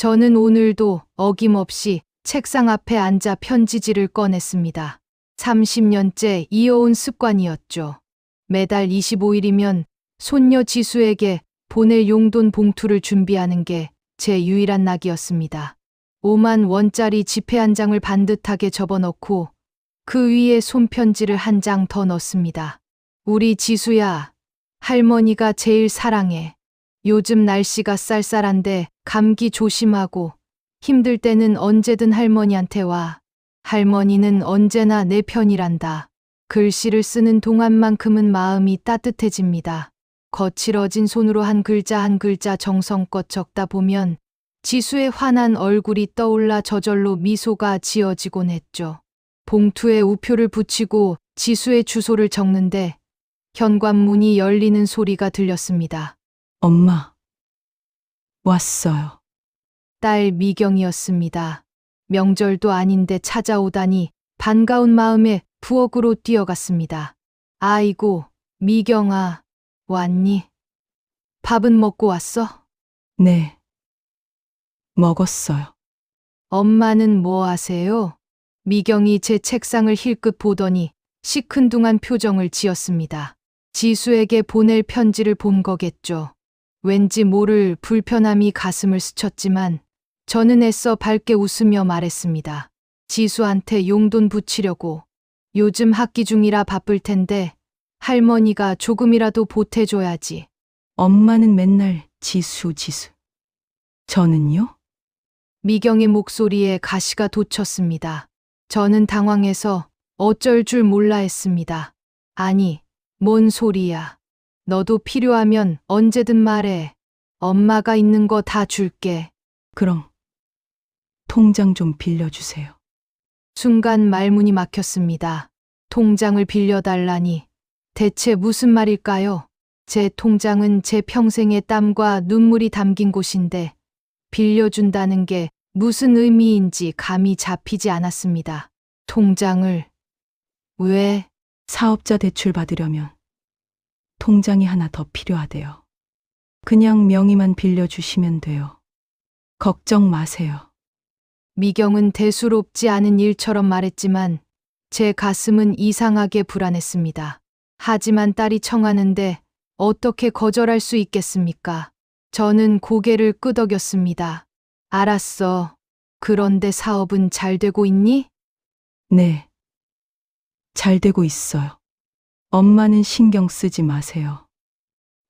저는 오늘도 어김없이 책상 앞에 앉아 편지지를 꺼냈습니다. 30년째 이어온 습관이었죠. 매달 25일이면 손녀 지수에게 보낼 용돈 봉투를 준비하는 게 제 유일한 낙이었습니다. 5만 원짜리 지폐 한 장을 반듯하게 접어넣고 그 위에 손편지를 한 장 더 넣습니다. 우리 지수야, 할머니가 제일 사랑해. 요즘 날씨가 쌀쌀한데 감기 조심하고 힘들 때는 언제든 할머니한테 와. 할머니는 언제나 내 편이란다. 글씨를 쓰는 동안만큼은 마음이 따뜻해집니다. 거칠어진 손으로 한 글자 한 글자 정성껏 적다 보면 지수의 환한 얼굴이 떠올라 저절로 미소가 지어지곤 했죠. 봉투에 우표를 붙이고 지수의 주소를 적는데 현관문이 열리는 소리가 들렸습니다. 엄마, 왔어요. 딸 미경이었습니다. 명절도 아닌데 찾아오다니 반가운 마음에 부엌으로 뛰어갔습니다. 아이고, 미경아, 왔니? 밥은 먹고 왔어? 네. 먹었어요. 엄마는 뭐 하세요? 미경이 제 책상을 힐끗 보더니 시큰둥한 표정을 지었습니다. 지수에게 보낼 편지를 본 거겠죠. 왠지 모를 불편함이 가슴을 스쳤지만 저는 애써 밝게 웃으며 말했습니다. 지수한테 용돈 붙이려고. 요즘 학기 중이라 바쁠 텐데 할머니가 조금이라도 보태줘야지. 엄마는 맨날 지수, 지수. 저는요? 미경의 목소리에 가시가 돋쳤습니다. 저는 당황해서 어쩔 줄 몰라 했습니다. 아니, 뭔 소리야. 너도 필요하면 언제든 말해. 엄마가 있는 거 다 줄게. 그럼 통장 좀 빌려주세요. 순간 말문이 막혔습니다. 통장을 빌려달라니. 대체 무슨 말일까요? 제 통장은 제 평생의 땀과 눈물이 담긴 곳인데 빌려준다는 게 무슨 의미인지 감이 잡히지 않았습니다. 통장을 왜? 사업자 대출 받으려면 통장이 하나 더 필요하대요. 그냥 명의만 빌려주시면 돼요. 걱정 마세요. 미경은 대수롭지 않은 일처럼 말했지만 제 가슴은 이상하게 불안했습니다. 하지만 딸이 청하는데 어떻게 거절할 수 있겠습니까? 저는 고개를 끄덕였습니다. 알았어. 그런데 사업은 잘 되고 있니? 네. 잘 되고 있어요. 엄마는 신경 쓰지 마세요.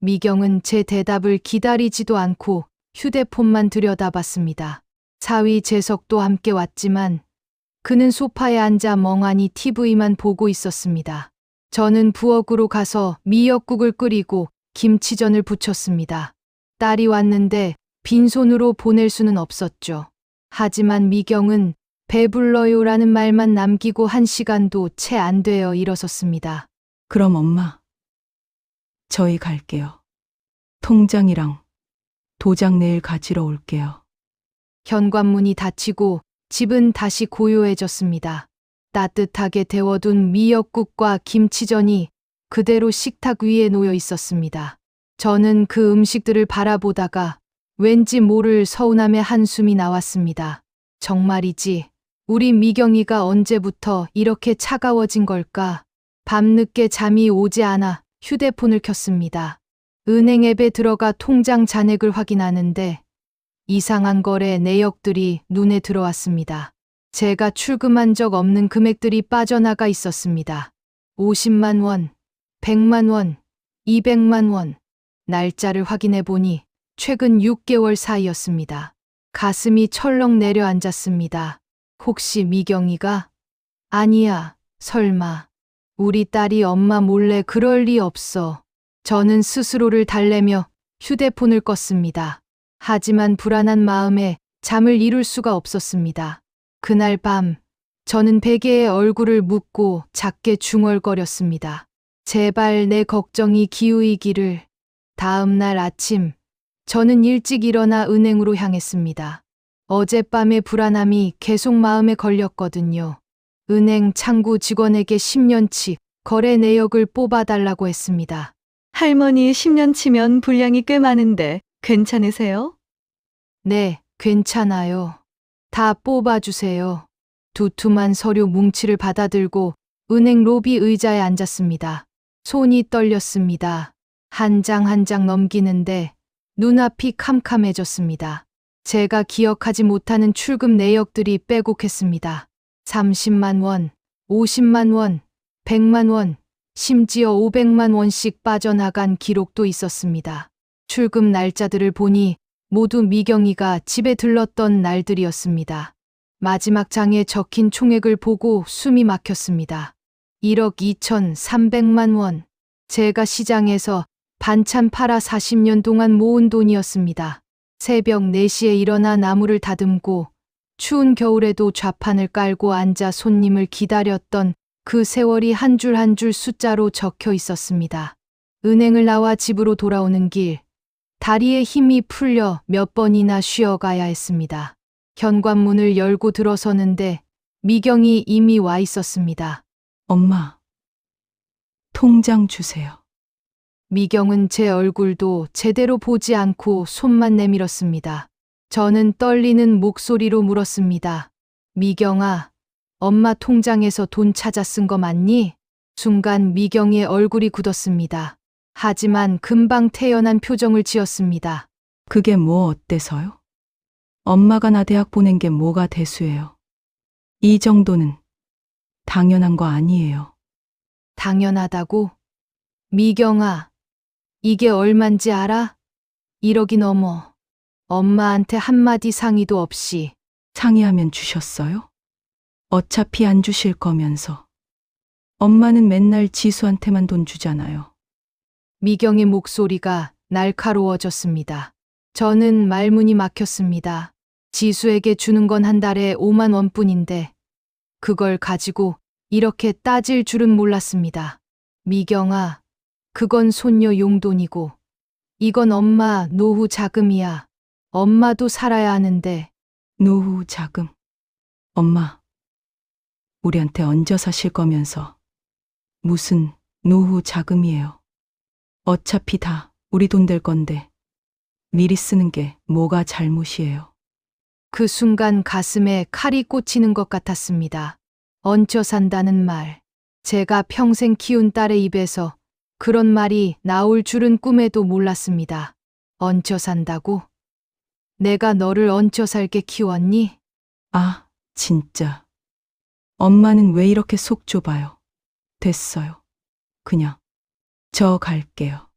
미경은 제 대답을 기다리지도 않고 휴대폰만 들여다봤습니다. 사위 재석도 함께 왔지만 그는 소파에 앉아 멍하니 TV만 보고 있었습니다. 저는 부엌으로 가서 미역국을 끓이고 김치전을 부쳤습니다. 딸이 왔는데 빈손으로 보낼 수는 없었죠. 하지만 미경은 배불러요라는 말만 남기고 1시간도 채 안 되어 일어섰습니다. 그럼 엄마, 저희 갈게요. 통장이랑 도장 내일 가지러 올게요. 현관문이 닫히고 집은 다시 고요해졌습니다. 따뜻하게 데워둔 미역국과 김치전이 그대로 식탁 위에 놓여 있었습니다. 저는 그 음식들을 바라보다가 왠지 모를 서운함의 한숨이 나왔습니다. 정말이지, 우리 미경이가 언제부터 이렇게 차가워진 걸까? 밤늦게 잠이 오지 않아 휴대폰을 켰습니다. 은행 앱에 들어가 통장 잔액을 확인하는데 이상한 거래 내역들이 눈에 들어왔습니다. 제가 출금한 적 없는 금액들이 빠져나가 있었습니다. 50만 원, 100만 원, 200만 원. 날짜를 확인해 보니 최근 6개월 사이였습니다. 가슴이 철렁 내려앉았습니다. 혹시 미경이가? 아니야, 설마. 우리 딸이 엄마 몰래 그럴 리 없어. 저는 스스로를 달래며 휴대폰을 껐습니다. 하지만 불안한 마음에 잠을 이룰 수가 없었습니다. 그날 밤, 저는 베개에 얼굴을 묻고 작게 중얼거렸습니다. 제발 내 걱정이 기우이기를. 다음 날 아침, 저는 일찍 일어나 은행으로 향했습니다. 어젯밤의 불안함이 계속 마음에 걸렸거든요. 은행 창구 직원에게 10년치 거래 내역을 뽑아달라고 했습니다. 할머니 10년치면 분량이 꽤 많은데 괜찮으세요? 네, 괜찮아요. 다 뽑아주세요. 두툼한 서류 뭉치를 받아들고 은행 로비 의자에 앉았습니다. 손이 떨렸습니다. 한 장 한 장 넘기는데 눈앞이 캄캄해졌습니다. 제가 기억하지 못하는 출금 내역들이 빼곡했습니다. 30만 원, 50만 원, 100만 원, 심지어 500만 원씩 빠져나간 기록도 있었습니다. 출금 날짜들을 보니 모두 미경이가 집에 들렀던 날들이었습니다. 마지막 장에 적힌 총액을 보고 숨이 막혔습니다. 1억 2,300만 원. 제가 시장에서 반찬 팔아 40년 동안 모은 돈이었습니다. 새벽 4시에 일어나 나무를 다듬고 추운 겨울에도 좌판을 깔고 앉아 손님을 기다렸던 그 세월이 한 줄 한 줄 숫자로 적혀 있었습니다. 은행을 나와 집으로 돌아오는 길, 다리에 힘이 풀려 몇 번이나 쉬어가야 했습니다. 현관문을 열고 들어서는데 미경이 이미 와 있었습니다. 엄마, 통장 주세요. 미경은 제 얼굴도 제대로 보지 않고 손만 내밀었습니다. 저는 떨리는 목소리로 물었습니다. 미경아, 엄마 통장에서 돈 찾아 쓴 거 맞니? 순간 미경의 얼굴이 굳었습니다. 하지만 금방 태연한 표정을 지었습니다. 그게 뭐 어때서요? 엄마가 나 대학 보낸 게 뭐가 대수예요. 이 정도는 당연한 거 아니에요. 당연하다고? 미경아, 이게 얼만지 알아? 1억이 넘어. 엄마한테 한마디 상의도 없이. 상의하면 주셨어요? 어차피 안 주실 거면서. 엄마는 맨날 지수한테만 돈 주잖아요. 미경의 목소리가 날카로워졌습니다. 저는 말문이 막혔습니다. 지수에게 주는 건 한 달에 5만 원뿐인데 그걸 가지고 이렇게 따질 줄은 몰랐습니다. 미경아, 그건 손녀 용돈이고 이건 엄마 노후 자금이야. 엄마도 살아야 하는데. 노후 자금. 엄마, 우리한테 얹어 사실 거면서 무슨 노후 자금이에요. 어차피 다 우리 돈 될 건데 미리 쓰는 게 뭐가 잘못이에요. 그 순간 가슴에 칼이 꽂히는 것 같았습니다. 얹혀 산다는 말. 제가 평생 키운 딸의 입에서 그런 말이 나올 줄은 꿈에도 몰랐습니다. 얹혀 산다고? 내가 너를 얹혀 살게 키웠니? 아, 진짜. 엄마는 왜 이렇게 속 좁아요? 됐어요. 그냥 저 갈게요.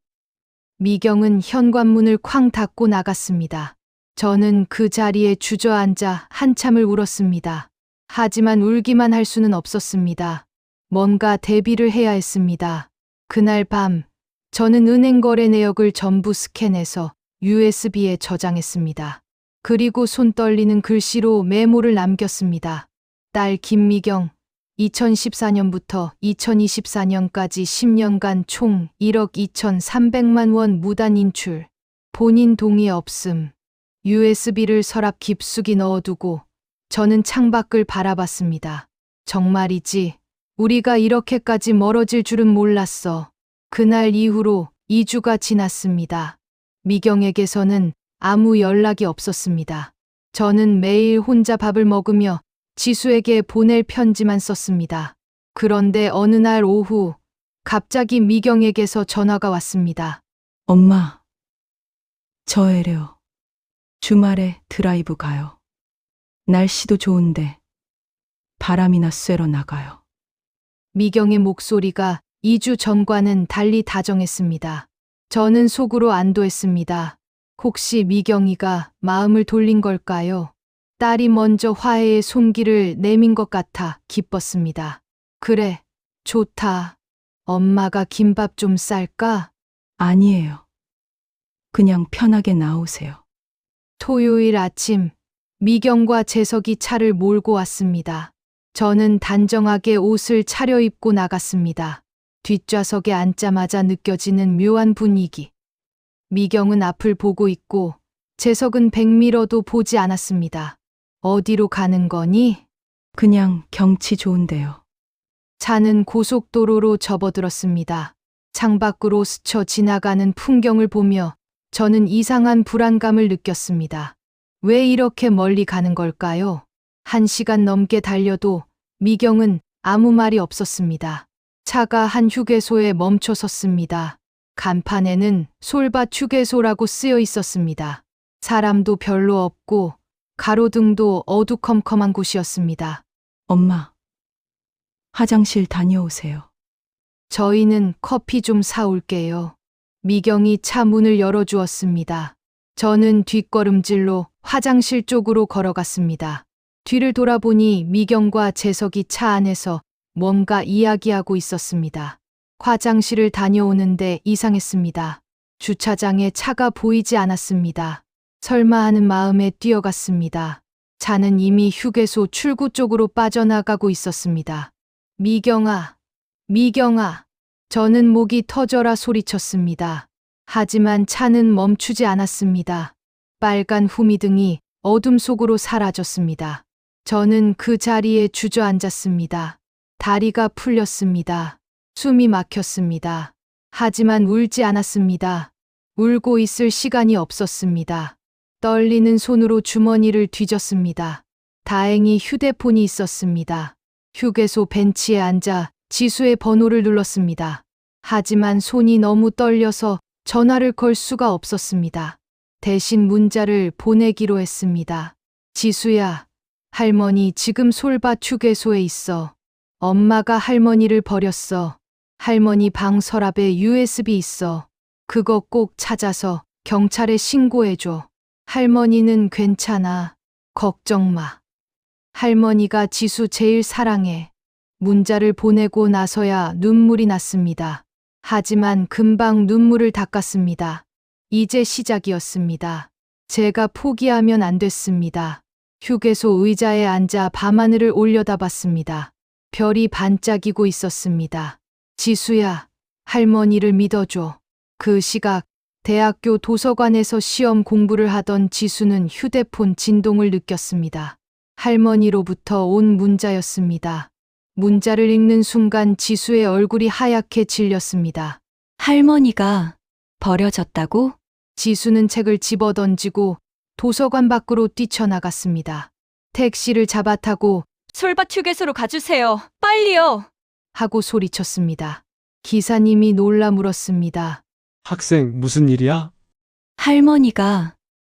미경은 현관문을 쾅 닫고 나갔습니다. 저는 그 자리에 주저앉아 한참을 울었습니다. 하지만 울기만 할 수는 없었습니다. 뭔가 대비를 해야 했습니다. 그날 밤, 저는 은행 거래 내역을 전부 스캔해서 USB에 저장했습니다. 그리고 손 떨리는 글씨로 메모를 남겼습니다. 딸 김미경, 2014년부터 2024년까지 10년간 총 1억 2,300만 원 무단 인출. 본인 동의 없음. USB를 서랍 깊숙이 넣어두고 저는 창밖을 바라봤습니다. 정말이지. 우리가 이렇게까지 멀어질 줄은 몰랐어. 그날 이후로 2주가 지났습니다. 미경에게서는 아무 연락이 없었습니다. 저는 매일 혼자 밥을 먹으며 지수에게 보낼 편지만 썼습니다. 그런데 어느 날 오후 갑자기 미경에게서 전화가 왔습니다. 엄마, 저 애래요. 주말에 드라이브 가요. 날씨도 좋은데 바람이나 쐬러 나가요. 미경의 목소리가 2주 전과는 달리 다정했습니다. 저는 속으로 안도했습니다. 혹시 미경이가 마음을 돌린 걸까요? 딸이 먼저 화해의 손길을 내민 것 같아 기뻤습니다. 그래, 좋다. 엄마가 김밥 좀 쌀까? 아니에요. 그냥 편하게 나오세요. 토요일 아침, 미경과 재석이 차를 몰고 왔습니다. 저는 단정하게 옷을 차려입고 나갔습니다. 뒷좌석에 앉자마자 느껴지는 묘한 분위기. 미경은 앞을 보고 있고 재석은 백미러도 보지 않았습니다. 어디로 가는 거니? 그냥 경치 좋은데요. 차는 고속도로로 접어들었습니다. 창밖으로 스쳐 지나가는 풍경을 보며 저는 이상한 불안감을 느꼈습니다. 왜 이렇게 멀리 가는 걸까요? 1시간 넘게 달려도 미경은 아무 말이 없었습니다. 차가 한 휴게소에 멈춰 섰습니다. 간판에는 솔밭 휴게소라고 쓰여 있었습니다. 사람도 별로 없고 가로등도 어두컴컴한 곳이었습니다. 엄마, 화장실 다녀오세요. 저희는 커피 좀 사올게요. 미경이 차 문을 열어주었습니다. 저는 뒷걸음질로 화장실 쪽으로 걸어갔습니다. 뒤를 돌아보니 미경과 재석이 차 안에서 뭔가 이야기하고 있었습니다. 화장실을 다녀오는데 이상했습니다. 주차장에 차가 보이지 않았습니다. 설마 하는 마음에 뛰어갔습니다. 차는 이미 휴게소 출구 쪽으로 빠져나가고 있었습니다. 미경아, 미경아. 저는 목이 터져라 소리쳤습니다. 하지만 차는 멈추지 않았습니다. 빨간 후미등이 어둠 속으로 사라졌습니다. 저는 그 자리에 주저앉았습니다. 다리가 풀렸습니다. 숨이 막혔습니다. 하지만 울지 않았습니다. 울고 있을 시간이 없었습니다. 떨리는 손으로 주머니를 뒤졌습니다. 다행히 휴대폰이 있었습니다. 휴게소 벤치에 앉아 지수의 번호를 눌렀습니다. 하지만 손이 너무 떨려서 전화를 걸 수가 없었습니다. 대신 문자를 보내기로 했습니다. 지수야, 할머니 지금 솔밭 휴게소에 있어. 엄마가 할머니를 버렸어. 할머니 방 서랍에 USB 있어. 그거 꼭 찾아서 경찰에 신고해줘. 할머니는 괜찮아. 걱정 마. 할머니가 지수 제일 사랑해. 문자를 보내고 나서야 눈물이 났습니다. 하지만 금방 눈물을 닦았습니다. 이제 시작이었습니다. 제가 포기하면 안 됐습니다. 휴게소 의자에 앉아 밤하늘을 올려다봤습니다. 별이 반짝이고 있었습니다. 지수야, 할머니를 믿어줘. 그 시각 대학교 도서관에서 시험 공부를 하던 지수는 휴대폰 진동을 느꼈습니다. 할머니로부터 온 문자였습니다. 문자를 읽는 순간 지수의 얼굴이 하얗게 질렸습니다. 할머니가 버려졌다고? 지수는 책을 집어던지고 도서관 밖으로 뛰쳐나갔습니다. 택시를 잡아타고 솔밭 휴게소로 가주세요. 빨리요. 하고 소리쳤습니다. 기사님이 놀라 물었습니다. 학생, 무슨 일이야?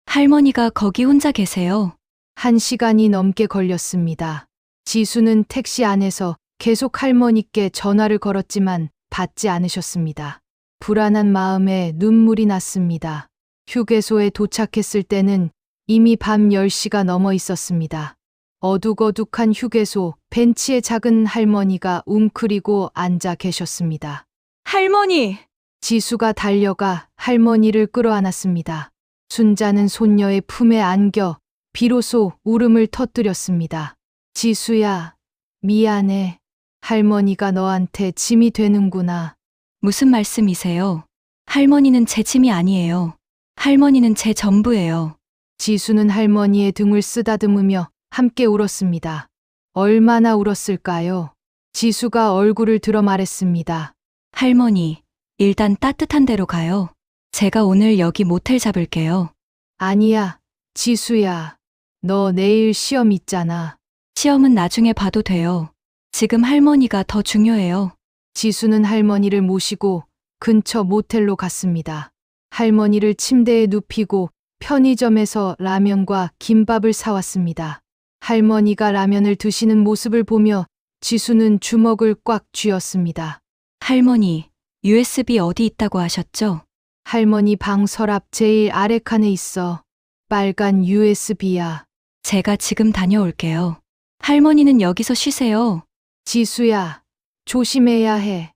할머니가 거기 혼자 계세요. 1시간이 넘게 걸렸습니다. 지수는 택시 안에서 계속 할머니께 전화를 걸었지만 받지 않으셨습니다. 불안한 마음에 눈물이 났습니다. 휴게소에 도착했을 때는 이미 밤 10시가 넘어 있었습니다. 어둑어둑한 휴게소 벤치에 작은 할머니가 웅크리고 앉아 계셨습니다. 할머니! 지수가 달려가 할머니를 끌어안았습니다. 순자는 손녀의 품에 안겨 비로소 울음을 터뜨렸습니다. 지수야, 미안해. 할머니가 너한테 짐이 되는구나. 무슨 말씀이세요? 할머니는 제 짐이 아니에요. 할머니는 제 전부예요. 지수는 할머니의 등을 쓰다듬으며 함께 울었습니다. 얼마나 울었을까요? 지수가 얼굴을 들어 말했습니다. 할머니, 일단 따뜻한 데로 가요. 제가 오늘 여기 모텔 잡을게요. 아니야, 지수야. 너 내일 시험 있잖아. 시험은 나중에 봐도 돼요. 지금 할머니가 더 중요해요. 지수는 할머니를 모시고 근처 모텔로 갔습니다. 할머니를 침대에 눕히고 편의점에서 라면과 김밥을 사왔습니다. 할머니가 라면을 드시는 모습을 보며 지수는 주먹을 꽉 쥐었습니다. 할머니, USB 어디 있다고 하셨죠? 할머니 방 서랍 제일 아래 칸에 있어. 빨간 USB야. 제가 지금 다녀올게요. 할머니는 여기서 쉬세요. 지수야, 조심해야 해.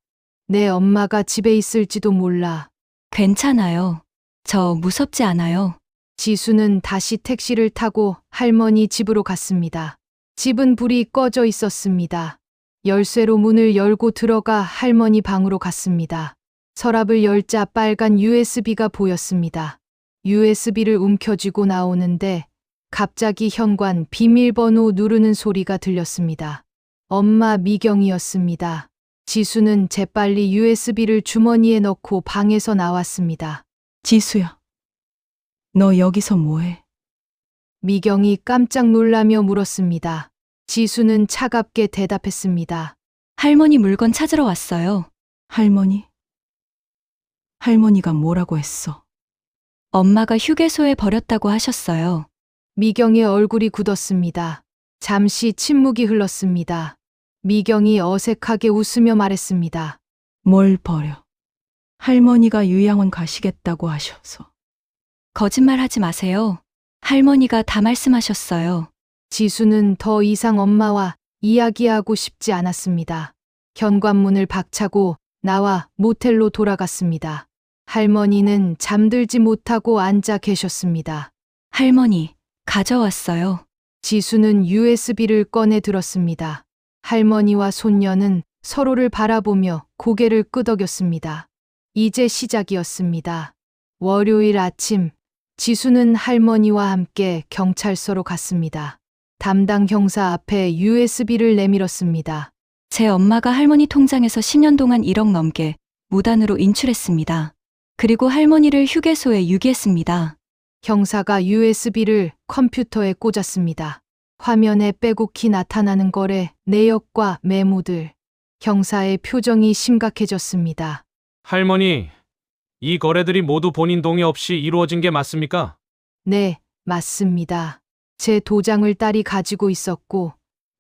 내 엄마가 집에 있을지도 몰라. 괜찮아요. 저 무섭지 않아요. 지수는 다시 택시를 타고 할머니 집으로 갔습니다. 집은 불이 꺼져 있었습니다. 열쇠로 문을 열고 들어가 할머니 방으로 갔습니다. 서랍을 열자 빨간 USB가 보였습니다. USB를 움켜쥐고 나오는데 갑자기 현관 비밀번호 누르는 소리가 들렸습니다. 엄마 미경이었습니다. 지수는 재빨리 USB를 주머니에 넣고 방에서 나왔습니다. 지수야, 너 여기서 뭐해? 미경이 깜짝 놀라며 물었습니다. 지수는 차갑게 대답했습니다. 할머니 물건 찾으러 왔어요. 할머니? 할머니가 뭐라고 했어? 엄마가 휴게소에 버렸다고 하셨어요. 미경의 얼굴이 굳었습니다. 잠시 침묵이 흘렀습니다. 미경이 어색하게 웃으며 말했습니다. 뭘 버려? 할머니가 요양원 가시겠다고 하셔서. 거짓말 하지 마세요. 할머니가 다 말씀하셨어요. 지수는 더 이상 엄마와 이야기하고 싶지 않았습니다. 현관문을 박차고 나와 모텔로 돌아갔습니다. 할머니는 잠들지 못하고 앉아 계셨습니다. 할머니, 가져왔어요. 지수는 USB를 꺼내 들었습니다. 할머니와 손녀는 서로를 바라보며 고개를 끄덕였습니다. 이제 시작이었습니다. 월요일 아침, 지수는 할머니와 함께 경찰서로 갔습니다. 담당 형사 앞에 USB를 내밀었습니다. 제 엄마가 할머니 통장에서 10년 동안 1억 넘게 무단으로 인출했습니다. 그리고 할머니를 휴게소에 유기했습니다. 형사가 USB를 컴퓨터에 꽂았습니다. 화면에 빼곡히 나타나는 거래 내역과 메모들. 형사의 표정이 심각해졌습니다. 할머니, 이 거래들이 모두 본인 동의 없이 이루어진 게 맞습니까? 네, 맞습니다. 제 도장을 딸이 가지고 있었고,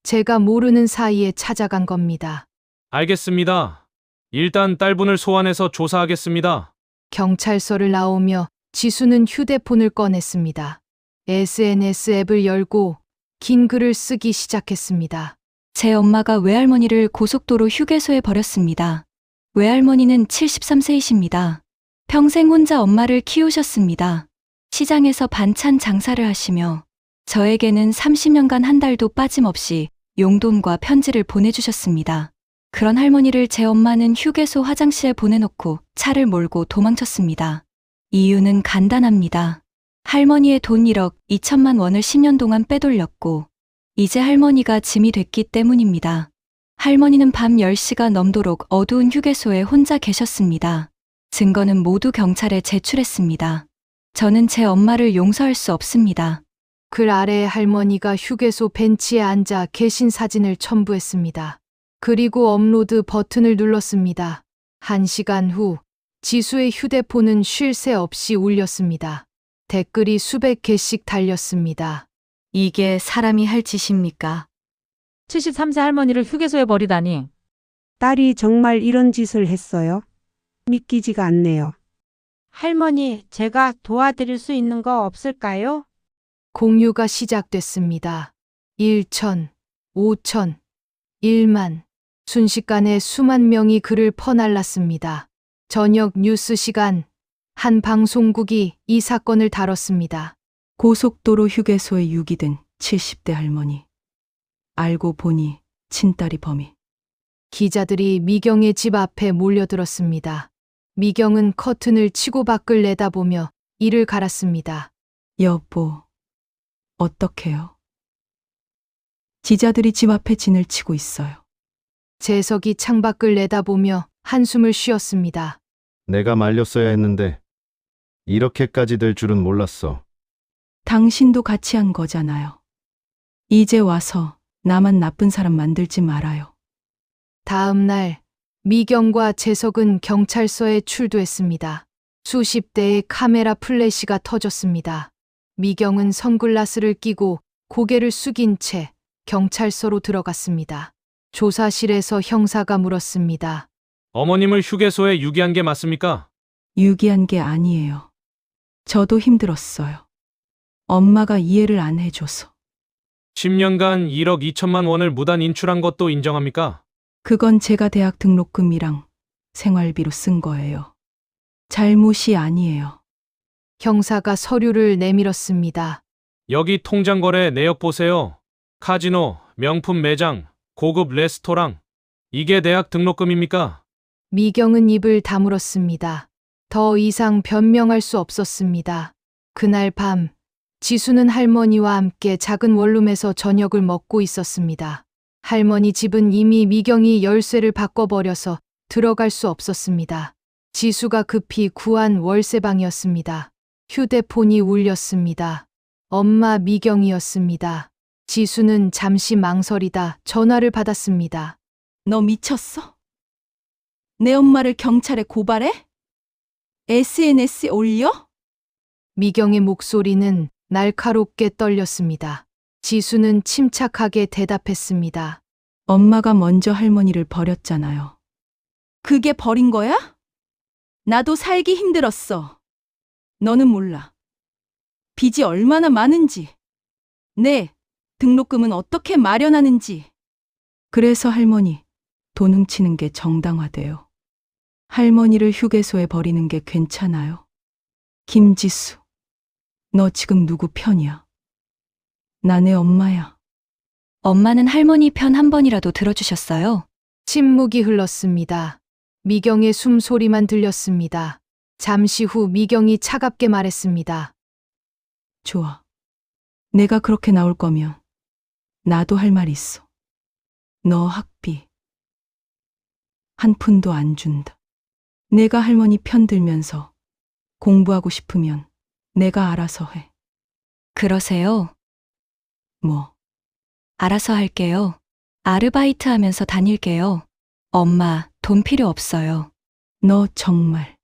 제가 모르는 사이에 찾아간 겁니다. 알겠습니다. 일단 딸분을 소환해서 조사하겠습니다. 경찰서를 나오며 지수는 휴대폰을 꺼냈습니다. SNS 앱을 열고 긴 글을 쓰기 시작했습니다. 제 엄마가 외할머니를 고속도로 휴게소에 버렸습니다. 외할머니는 73세이십니다. 평생 혼자 엄마를 키우셨습니다. 시장에서 반찬 장사를 하시며 저에게는 30년간 한 달도 빠짐없이 용돈과 편지를 보내주셨습니다. 그런 할머니를 제 엄마는 휴게소 화장실에 보내놓고 차를 몰고 도망쳤습니다. 이유는 간단합니다. 할머니의 돈 1억 2천만 원을 10년 동안 빼돌렸고 이제 할머니가 짐이 됐기 때문입니다. 할머니는 밤 10시가 넘도록 어두운 휴게소에 혼자 계셨습니다. 증거는 모두 경찰에 제출했습니다. 저는 제 엄마를 용서할 수 없습니다. 글 아래에 할머니가 휴게소 벤치에 앉아 계신 사진을 첨부했습니다. 그리고 업로드 버튼을 눌렀습니다. 1시간 후 지수의 휴대폰은 쉴 새 없이 울렸습니다. 댓글이 수백 개씩 달렸습니다. 이게 사람이 할 짓입니까? 73세 할머니를 휴게소에 버리다니. 딸이 정말 이런 짓을 했어요? 믿기지가 않네요. 할머니, 제가 도와드릴 수 있는 거 없을까요? 공유가 시작됐습니다. 1천, 5천, 1만. 순식간에 수만 명이 글을 퍼날랐습니다. 저녁 뉴스 시간, 한 방송국이 이 사건을 다뤘습니다. 고속도로 휴게소에 유기된 70대 할머니. 알고 보니 친딸이 범인. 기자들이 미경의 집 앞에 몰려들었습니다. 미경은 커튼을 치고 밖을 내다보며 이를 갈았습니다. 여보, 어떡해요? 기자들이 집 앞에 진을 치고 있어요. 재석이 창밖을 내다보며 한숨을 쉬었습니다. 내가 말렸어야 했는데 이렇게까지 될 줄은 몰랐어. 당신도 같이 한 거잖아요. 이제 와서 나만 나쁜 사람 만들지 말아요. 다음 날 미경과 재석은 경찰서에 출두했습니다. 수십 대의 카메라 플래시가 터졌습니다. 미경은 선글라스를 끼고 고개를 숙인 채 경찰서로 들어갔습니다. 조사실에서 형사가 물었습니다. 어머님을 휴게소에 유기한 게 맞습니까? 유기한 게 아니에요. 저도 힘들었어요. 엄마가 이해를 안 해줘서. 10년간 1억 2천만 원을 무단 인출한 것도 인정합니까? 그건 제가 대학 등록금이랑 생활비로 쓴 거예요. 잘못이 아니에요. 형사가 서류를 내밀었습니다. 여기 통장 거래 내역 보세요. 카지노, 명품 매장, 고급 레스토랑. 이게 대학 등록금입니까? 미경은 입을 다물었습니다. 더 이상 변명할 수 없었습니다. 그날 밤 지수는 할머니와 함께 작은 원룸에서 저녁을 먹고 있었습니다. 할머니 집은 이미 미경이 열쇠를 바꿔버려서 들어갈 수 없었습니다. 지수가 급히 구한 월세방이었습니다. 휴대폰이 울렸습니다. 엄마 미경이었습니다. 지수는 잠시 망설이다 전화를 받았습니다. 너 미쳤어? 내 엄마를 경찰에 고발해? SNS에 올려? 미경의 목소리는 날카롭게 떨렸습니다. 지수는 침착하게 대답했습니다. 엄마가 먼저 할머니를 버렸잖아요. 그게 버린 거야? 나도 살기 힘들었어. 너는 몰라. 빚이 얼마나 많은지. 내 등록금은 어떻게 마련하는지. 그래서 할머니 돈 훔치는 게 정당화돼요. 할머니를 휴게소에 버리는 게 괜찮아요. 김지수, 너 지금 누구 편이야? 나 내 엄마야. 엄마는 할머니 편 한 번이라도 들어주셨어요? 침묵이 흘렀습니다. 미경의 숨소리만 들렸습니다. 잠시 후 미경이 차갑게 말했습니다. 좋아. 내가 그렇게 나올 거면 나도 할 말 있어. 너 학비 한 푼도 안 준다. 내가 할머니 편 들면서 공부하고 싶으면 내가 알아서 해. 그러세요? 뭐, 알아서 할게요. 아르바이트 하면서 다닐게요. 엄마, 돈 필요 없어요. 너 정말.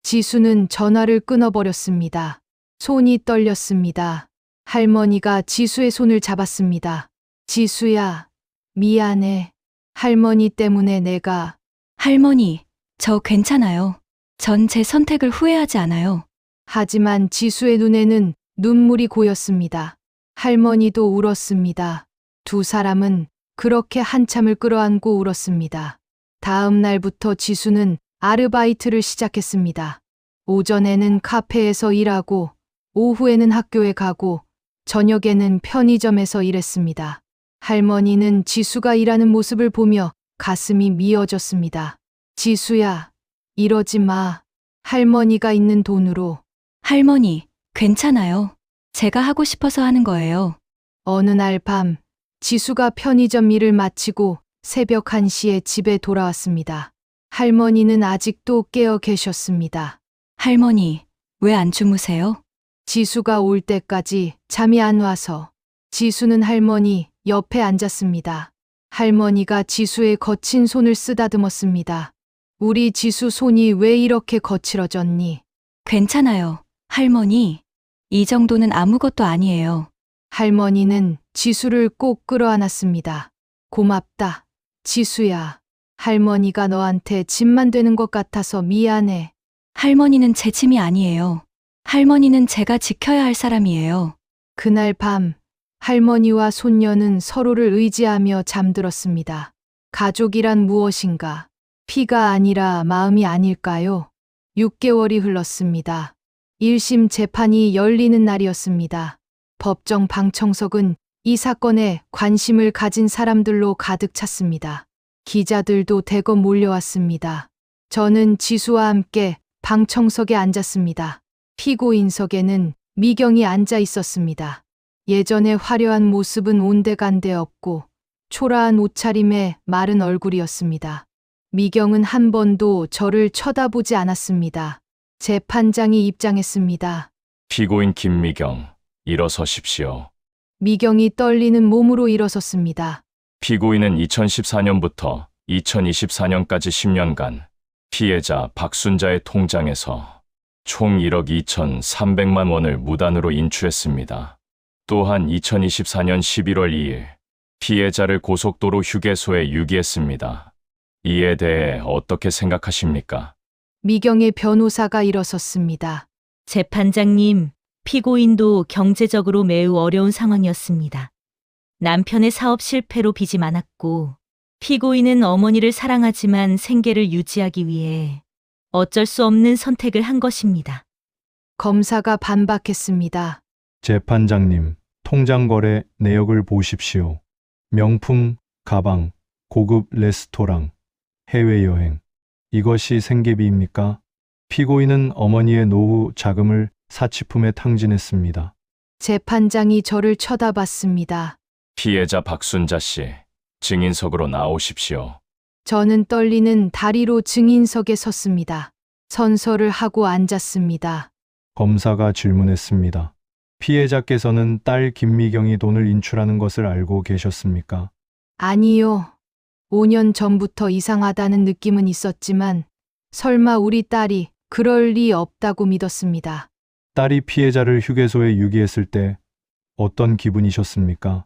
지수는 전화를 끊어버렸습니다. 손이 떨렸습니다. 할머니가 지수의 손을 잡았습니다. 지수야, 미안해. 할머니 때문에 내가. 할머니, 저 괜찮아요. 전 제 선택을 후회하지 않아요. 하지만 지수의 눈에는 눈물이 고였습니다. 할머니도 울었습니다. 두 사람은 그렇게 한참을 끌어안고 울었습니다. 다음 날부터 지수는 아르바이트를 시작했습니다. 오전에는 카페에서 일하고, 오후에는 학교에 가고, 저녁에는 편의점에서 일했습니다. 할머니는 지수가 일하는 모습을 보며 가슴이 미어졌습니다. 지수야, 이러지 마. 할머니가 있는 돈으로. 할머니, 괜찮아요. 제가 하고 싶어서 하는 거예요. 어느 날 밤, 지수가 편의점 일을 마치고 새벽 1시에 집에 돌아왔습니다. 할머니는 아직도 깨어 계셨습니다. 할머니, 왜 안 주무세요? 지수가 올 때까지 잠이 안 와서. 지수는 할머니 옆에 앉았습니다. 할머니가 지수의 거친 손을 쓰다듬었습니다. 우리 지수 손이 왜 이렇게 거칠어졌니? 괜찮아요. 할머니, 이 정도는 아무것도 아니에요. 할머니는 지수를 꼭 끌어안았습니다. 고맙다, 지수야. 할머니가 너한테 짐만 되는 것 같아서 미안해. 할머니는 제 짐이 아니에요. 할머니는 제가 지켜야 할 사람이에요. 그날 밤, 할머니와 손녀는 서로를 의지하며 잠들었습니다. 가족이란 무엇인가? 피가 아니라 마음이 아닐까요? 6개월이 흘렀습니다. 1심 재판이 열리는 날이었습니다. 법정 방청석은 이 사건에 관심을 가진 사람들로 가득 찼습니다. 기자들도 대거 몰려왔습니다. 저는 지수와 함께 방청석에 앉았습니다. 피고인석에는 미경이 앉아 있었습니다. 예전의 화려한 모습은 온데간데 없고 초라한 옷차림에 마른 얼굴이었습니다. 미경은 한 번도 저를 쳐다보지 않았습니다. 재판장이 입장했습니다. 피고인 김미경, 일어서십시오. 미경이 떨리는 몸으로 일어섰습니다. 피고인은 2014년부터 2024년까지 10년간 피해자 박순자의 통장에서 총 1억 2,300만 원을 무단으로 인출했습니다. 또한 2024년 11월 2일 피해자를 고속도로 휴게소에 유기했습니다. 이에 대해 어떻게 생각하십니까? 미경의 변호사가 일어섰습니다. 재판장님, 피고인도 경제적으로 매우 어려운 상황이었습니다. 남편의 사업 실패로 빚이 많았고, 피고인은 어머니를 사랑하지만 생계를 유지하기 위해 어쩔 수 없는 선택을 한 것입니다. 검사가 반박했습니다. 재판장님, 통장 거래 내역을 보십시오. 명품, 가방, 고급 레스토랑, 해외여행. 이것이 생계비입니까? 피고인은 어머니의 노후 자금을 사치품에 탕진했습니다. 재판장이 저를 쳐다봤습니다. 피해자 박순자 씨, 증인석으로 나오십시오. 저는 떨리는 다리로 증인석에 섰습니다. 선서를 하고 앉았습니다. 검사가 질문했습니다. 피해자께서는 딸 김미경이 돈을 인출하는 것을 알고 계셨습니까? 아니요. 5년 전부터 이상하다는 느낌은 있었지만 설마 우리 딸이 그럴 리 없다고 믿었습니다. 딸이 피해자를 휴게소에 유기했을 때 어떤 기분이셨습니까?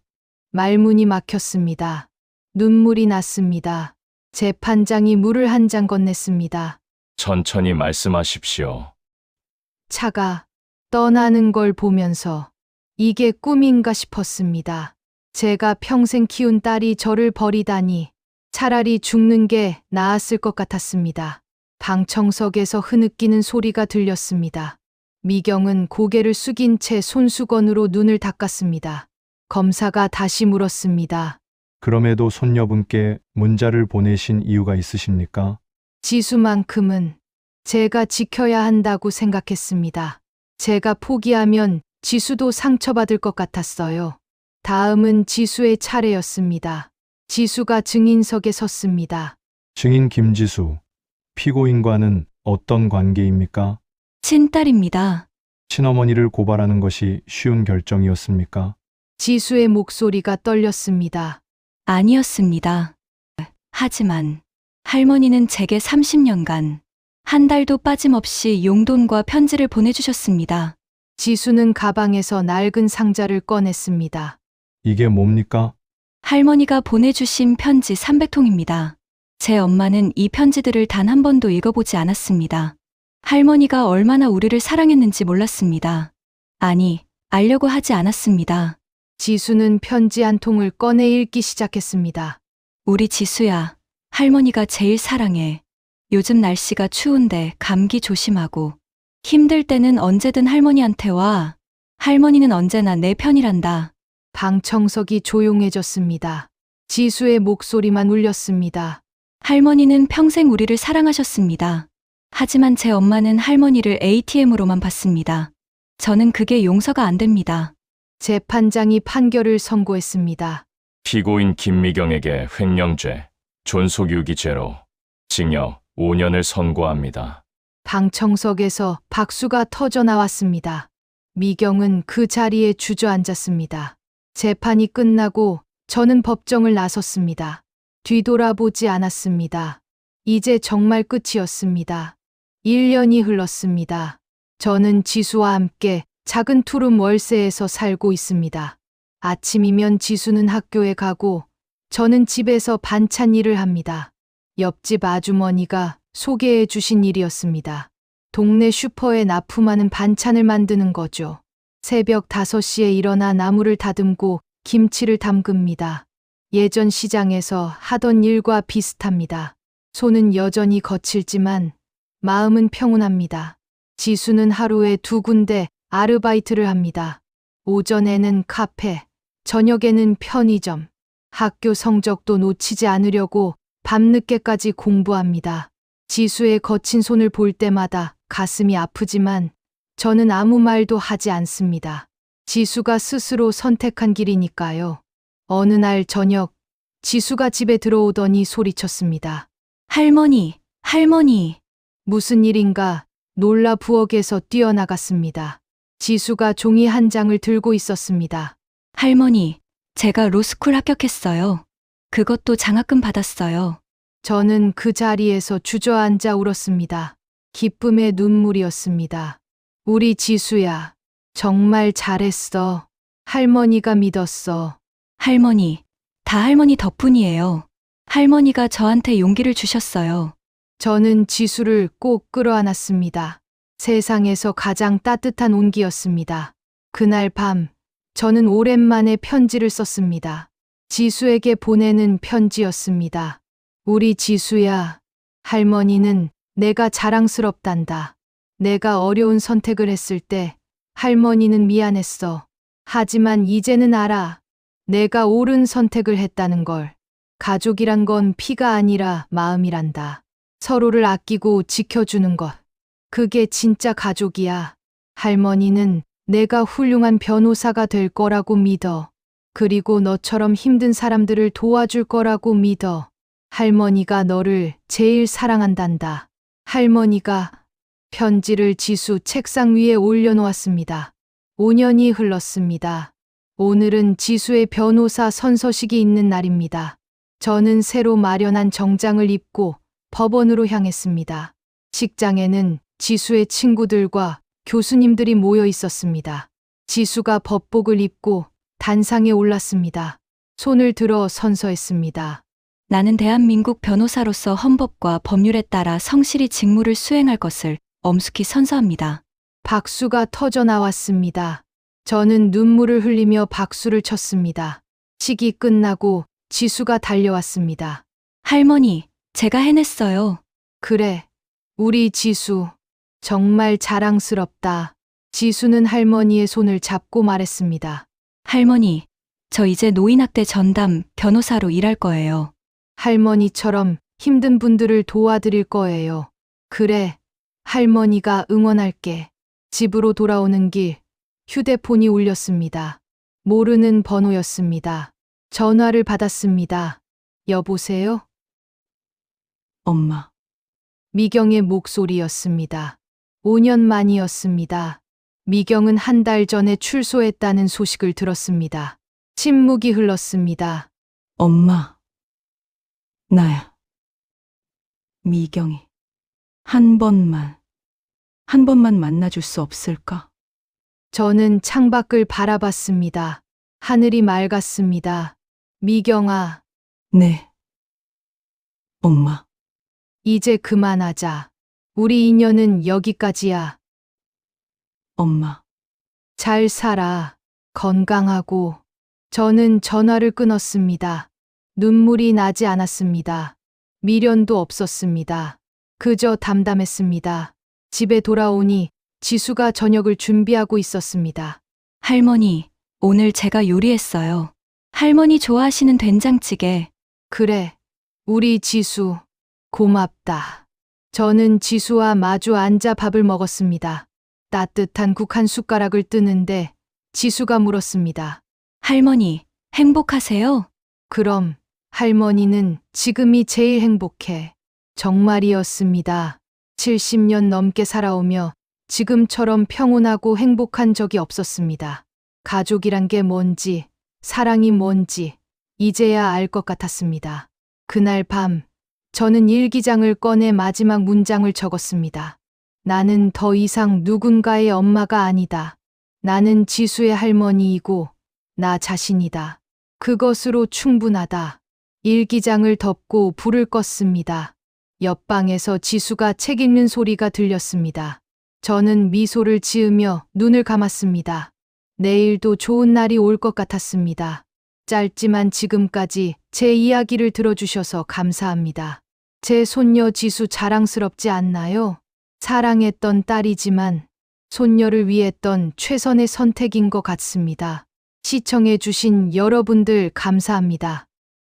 말문이 막혔습니다. 눈물이 났습니다. 재판장이 물을 한 잔 건넸습니다. 천천히 말씀하십시오. 차가 떠나는 걸 보면서 이게 꿈인가 싶었습니다. 제가 평생 키운 딸이 저를 버리다니 차라리 죽는 게 나았을 것 같았습니다. 방청석에서 흐느끼는 소리가 들렸습니다. 미경은 고개를 숙인 채 손수건으로 눈을 닦았습니다. 검사가 다시 물었습니다. 그럼에도 손녀분께 문자를 보내신 이유가 있으십니까? 지수만큼은 제가 지켜야 한다고 생각했습니다. 제가 포기하면 지수도 상처받을 것 같았어요. 다음은 지수의 차례였습니다. 지수가 증인석에 섰습니다. 증인 김지수, 피고인과는 어떤 관계입니까? 친딸입니다. 친어머니를 고발하는 것이 쉬운 결정이었습니까? 지수의 목소리가 떨렸습니다. 아니었습니다. 하지만 할머니는 제게 30년간 한 달도 빠짐없이 용돈과 편지를 보내주셨습니다. 지수는 가방에서 낡은 상자를 꺼냈습니다. 이게 뭡니까? 할머니가 보내주신 편지 300통입니다. 제 엄마는 이 편지들을 단 한 번도 읽어보지 않았습니다. 할머니가 얼마나 우리를 사랑했는지 몰랐습니다. 아니, 알려고 하지 않았습니다. 지수는 편지 한 통을 꺼내 읽기 시작했습니다. 우리 지수야, 할머니가 제일 사랑해. 요즘 날씨가 추운데 감기 조심하고. 힘들 때는 언제든 할머니한테 와. 할머니는 언제나 내 편이란다. 방청석이 조용해졌습니다. 지수의 목소리만 울렸습니다. 할머니는 평생 우리를 사랑하셨습니다. 하지만 제 엄마는 할머니를 ATM으로만 봤습니다. 저는 그게 용서가 안 됩니다. 재판장이 판결을 선고했습니다. 피고인 김미경에게 횡령죄, 존속유기죄로 징역 5년을 선고합니다. 방청석에서 박수가 터져 나왔습니다. 미경은 그 자리에 주저앉았습니다. 재판이 끝나고 저는 법정을 나섰습니다. 뒤돌아보지 않았습니다. 이제 정말 끝이었습니다. 1년이 흘렀습니다. 저는 지수와 함께 작은 투룸 월세에서 살고 있습니다. 아침이면 지수는 학교에 가고 저는 집에서 반찬 일을 합니다. 옆집 아주머니가 소개해 주신 일이었습니다. 동네 슈퍼에 납품하는 반찬을 만드는 거죠. 새벽 5시에 일어나 나무를 다듬고 김치를 담급니다. 예전 시장에서 하던 일과 비슷합니다. 손은 여전히 거칠지만 마음은 평온합니다. 지수는 하루에 2군데 아르바이트를 합니다. 오전에는 카페, 저녁에는 편의점. 학교 성적도 놓치지 않으려고 밤늦게까지 공부합니다. 지수의 거친 손을 볼 때마다 가슴이 아프지만 저는 아무 말도 하지 않습니다. 지수가 스스로 선택한 길이니까요. 어느 날 저녁, 지수가 집에 들어오더니 소리쳤습니다. 할머니, 할머니. 무슨 일인가 놀라 부엌에서 뛰어나갔습니다. 지수가 종이 한 장을 들고 있었습니다. 할머니, 제가 로스쿨 합격했어요. 그것도 장학금 받았어요. 저는 그 자리에서 주저앉아 울었습니다. 기쁨의 눈물이었습니다. 우리 지수야, 정말 잘했어. 할머니가 믿었어. 할머니, 다 할머니 덕분이에요. 할머니가 저한테 용기를 주셨어요. 저는 지수를 꼭 끌어안았습니다. 세상에서 가장 따뜻한 온기였습니다. 그날 밤, 저는 오랜만에 편지를 썼습니다. 지수에게 보내는 편지였습니다. 우리 지수야, 할머니는 내가 자랑스럽단다. 내가 어려운 선택을 했을 때 할머니는 미안했어. 하지만 이제는 알아. 내가 옳은 선택을 했다는 걸. 가족이란 건 피가 아니라 마음이란다. 서로를 아끼고 지켜주는 것. 그게 진짜 가족이야. 할머니는 내가 훌륭한 변호사가 될 거라고 믿어. 그리고 너처럼 힘든 사람들을 도와줄 거라고 믿어. 할머니가 너를 제일 사랑한단다. 할머니가 편지를 지수 책상 위에 올려놓았습니다. 5년이 흘렀습니다. 오늘은 지수의 변호사 선서식이 있는 날입니다. 저는 새로 마련한 정장을 입고 법원으로 향했습니다. 식장에는 지수의 친구들과 교수님들이 모여 있었습니다. 지수가 법복을 입고 단상에 올랐습니다. 손을 들어 선서했습니다. 나는 대한민국 변호사로서 헌법과 법률에 따라 성실히 직무를 수행할 것을 엄숙히 선서합니다. 박수가 터져 나왔습니다. 저는 눈물을 흘리며 박수를 쳤습니다. 식이 끝나고 지수가 달려왔습니다. 할머니, 제가 해냈어요. 그래, 우리 지수. 정말 자랑스럽다. 지수는 할머니의 손을 잡고 말했습니다. 할머니, 저 이제 노인학대 전담 변호사로 일할 거예요. 할머니처럼 힘든 분들을 도와드릴 거예요. 그래, 할머니가 응원할게. 집으로 돌아오는 길, 휴대폰이 울렸습니다. 모르는 번호였습니다. 전화를 받았습니다. 여보세요? 엄마. 미경의 목소리였습니다. 5년 만이었습니다. 미경은 한 달 전에 출소했다는 소식을 들었습니다. 침묵이 흘렀습니다. 엄마. 나야. 미경이. 한 번만 만나줄 수 없을까? 저는 창밖을 바라봤습니다. 하늘이 맑았습니다. 미경아, 네. 엄마. 이제 그만하자. 우리 인연은 여기까지야. 엄마. 잘 살아. 건강하고. 저는 전화를 끊었습니다. 눈물이 나지 않았습니다. 미련도 없었습니다. 그저 담담했습니다. 집에 돌아오니 지수가 저녁을 준비하고 있었습니다. 할머니, 오늘 제가 요리했어요. 할머니 좋아하시는 된장찌개. 그래, 우리 지수. 고맙다. 저는 지수와 마주 앉아 밥을 먹었습니다. 따뜻한 국 한 숟가락을 뜨는데 지수가 물었습니다. 할머니, 행복하세요? 그럼 할머니는 지금이 제일 행복해. 정말이었습니다. 70년 넘게 살아오며 지금처럼 평온하고 행복한 적이 없었습니다. 가족이란 게 뭔지, 사랑이 뭔지 이제야 알 것 같았습니다. 그날 밤, 저는 일기장을 꺼내 마지막 문장을 적었습니다. 나는 더 이상 누군가의 엄마가 아니다. 나는 지수의 할머니이고 나 자신이다. 그것으로 충분하다. 일기장을 덮고 불을 껐습니다. 옆방에서 지수가 책 읽는 소리가 들렸습니다. 저는 미소를 지으며 눈을 감았습니다. 내일도 좋은 날이 올 것 같았습니다. 짧지만 지금까지 제 이야기를 들어주셔서 감사합니다. 제 손녀 지수 자랑스럽지 않나요? 사랑했던 딸이지만 손녀를 위했던 최선의 선택인 것 같습니다. 시청해주신 여러분들 감사합니다.